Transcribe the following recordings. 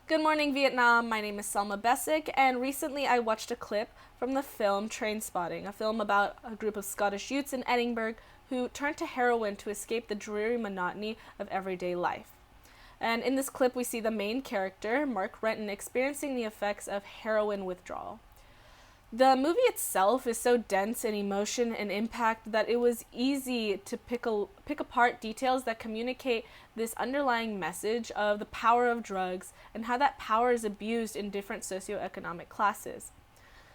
Good morning, Vietnam. My name is Selma Bessick, and recently I watched a clip from the film Trainspotting, a film about a group of Scottish youths in Edinburgh who turned to heroin to escape the dreary monotony of everyday life. And in this clip, we see the main character, Mark Renton, experiencing the effects of heroin withdrawal. The movie itself is so dense in emotion and impact that it was easy to pick apart details that communicate this underlying message of the power of drugs and how that power is abused in different socioeconomic classes.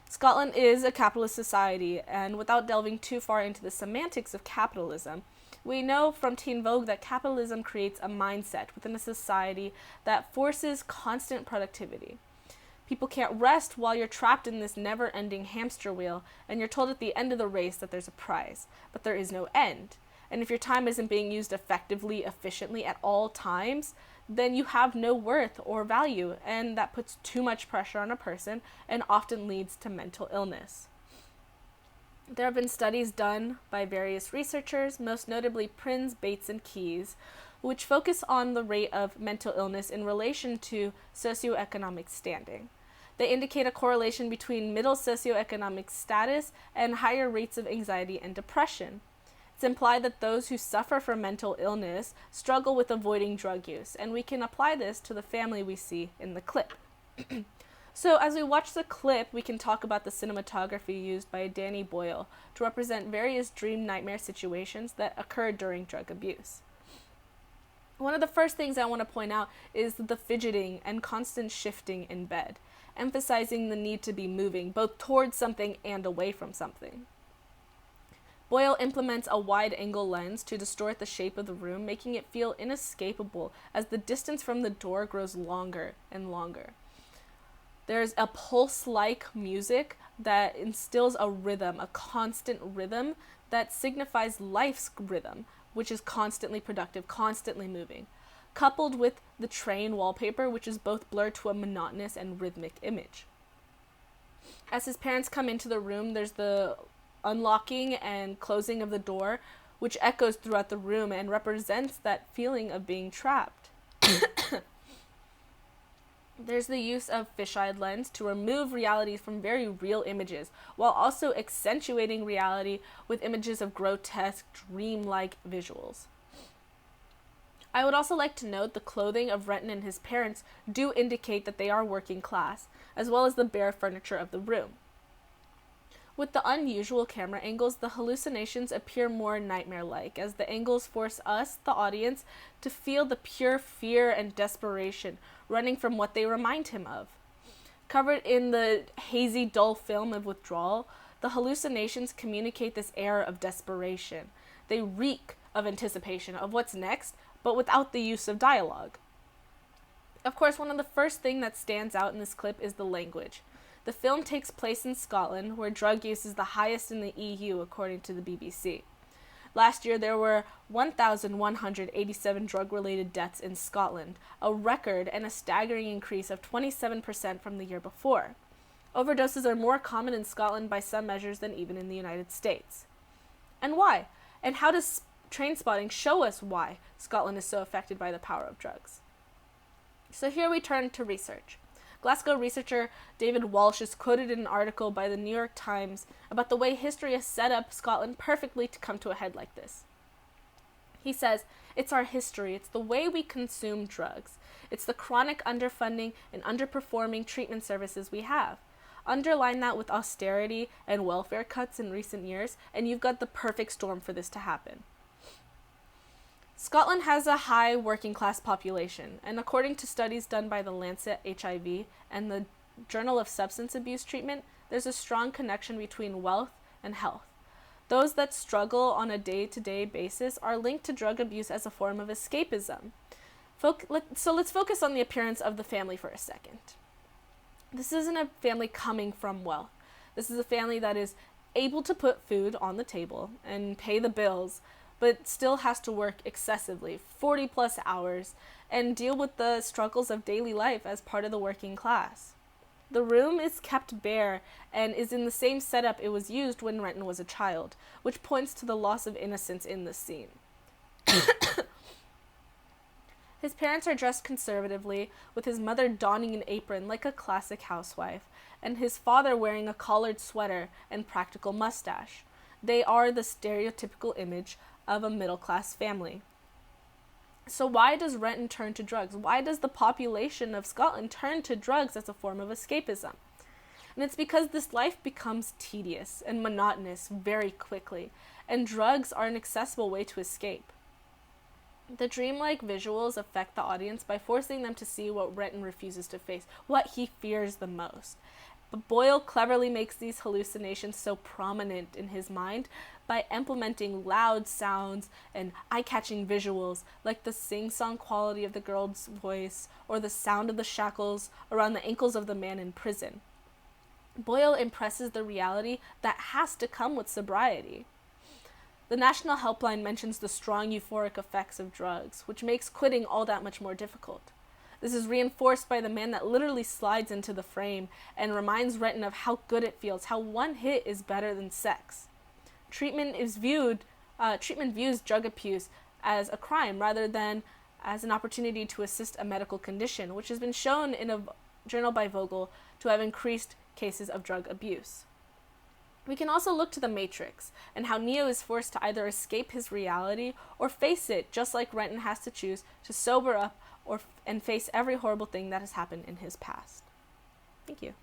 Scotland is a capitalist society, and without delving too far into the semantics of capitalism, we know from Teen Vogue that capitalism creates a mindset within a society that forces constant productivity. People can't rest while you're trapped in this never-ending hamster wheel, and you're told at the end of the race that there's a prize, but there is no end. And if your time isn't being used effectively, efficiently at all times, then you have no worth or value, and that puts too much pressure on a person and often leads to mental illness. There have been studies done by various researchers, most notably Prinz, Bates, and Keyes, which focus on the rate of mental illness in relation to socioeconomic standing. They indicate a correlation between middle socioeconomic status and higher rates of anxiety and depression. It's implied that those who suffer from mental illness struggle with avoiding drug use, and we can apply this to the family we see in the clip. So as we watch the clip, we can talk about the cinematography used by Danny Boyle to represent various dream nightmare situations that occur during drug abuse. One of the first things I want to point out is the fidgeting and constant shifting in bed, emphasizing the need to be moving both towards something and away from something. Boyle implements a wide-angle lens to distort the shape of the room, making it feel inescapable as the distance from the door grows longer and longer. There's a pulse-like music that instills a rhythm, a constant rhythm that signifies life's rhythm, which is constantly productive, constantly moving, coupled with the train wallpaper, which is both blurred to a monotonous and rhythmic image. As his parents come into the room, there's the unlocking and closing of the door, which echoes throughout the room and represents that feeling of being trapped. There's the use of fisheye lens to remove reality from very real images, while also accentuating reality with images of grotesque, dream-like visuals. I would also like to note the clothing of Renton and his parents do indicate that they are working class, as well as the bare furniture of the room. With the unusual camera angles, the hallucinations appear more nightmare-like, as the angles force us, the audience, to feel the pure fear and desperation running from what they remind him of. Covered in the hazy, dull film of withdrawal, the hallucinations communicate this air of desperation. They reek of anticipation of what's next, but without the use of dialogue. Of course, one of the first things that stands out in this clip is the language. The film takes place in Scotland, where drug use is the highest in the EU, according to the BBC. Last year, there were 1,187 drug-related deaths in Scotland, a record and a staggering increase of 27% from the year before. Overdoses are more common in Scotland by some measures than even in the United States. And why? And how does Trainspotting show us why Scotland is so affected by the power of drugs? So here we turn to research. Glasgow researcher David Walsh is quoted in an article by the New York Times about the way history has set up Scotland perfectly to come to a head like this. He says, "It's our history, it's the way we consume drugs. It's the chronic underfunding and underperforming treatment services we have. Underline that with austerity and welfare cuts in recent years, and you've got the perfect storm for this to happen." Scotland has a high working-class population, and according to studies done by the Lancet HIV and the Journal of Substance Abuse Treatment, there's a strong connection between wealth and health. Those that struggle on a day-to-day basis are linked to drug abuse as a form of escapism. So let's focus on the appearance of the family for a second. This isn't a family coming from wealth. This is a family that is able to put food on the table and pay the bills, but still has to work excessively, 40 plus hours, and deal with the struggles of daily life as part of the working class. The room is kept bare and is in the same setup it was used when Renton was a child, which points to the loss of innocence in this scene. His parents are dressed conservatively, with his mother donning an apron like a classic housewife, and his father wearing a collared sweater and practical mustache. They are the stereotypical image of a middle-class family. So why does Renton turn to drugs? Why does the population of Scotland turn to drugs as a form of escapism? And it's because this life becomes tedious and monotonous very quickly, and drugs are an accessible way to escape. The dreamlike visuals affect the audience by forcing them to see what Renton refuses to face, what he fears the most. But Boyle cleverly makes these hallucinations so prominent in his mind by implementing loud sounds and eye-catching visuals, like the sing-song quality of the girl's voice or the sound of the shackles around the ankles of the man in prison. Boyle impresses the reality that has to come with sobriety. The National Helpline mentions the strong euphoric effects of drugs, which makes quitting all that much more difficult. This is reinforced by the man that literally slides into the frame and reminds Renton of how good it feels, how one hit is better than sex. Treatment views drug abuse as a crime rather than as an opportunity to assist a medical condition, which has been shown in a journal by Vogel to have increased cases of drug abuse. We can also look to The Matrix and how Neo is forced to either escape his reality or face it, just like Renton has to choose to sober up and face every horrible thing that has happened in his past. Thank you.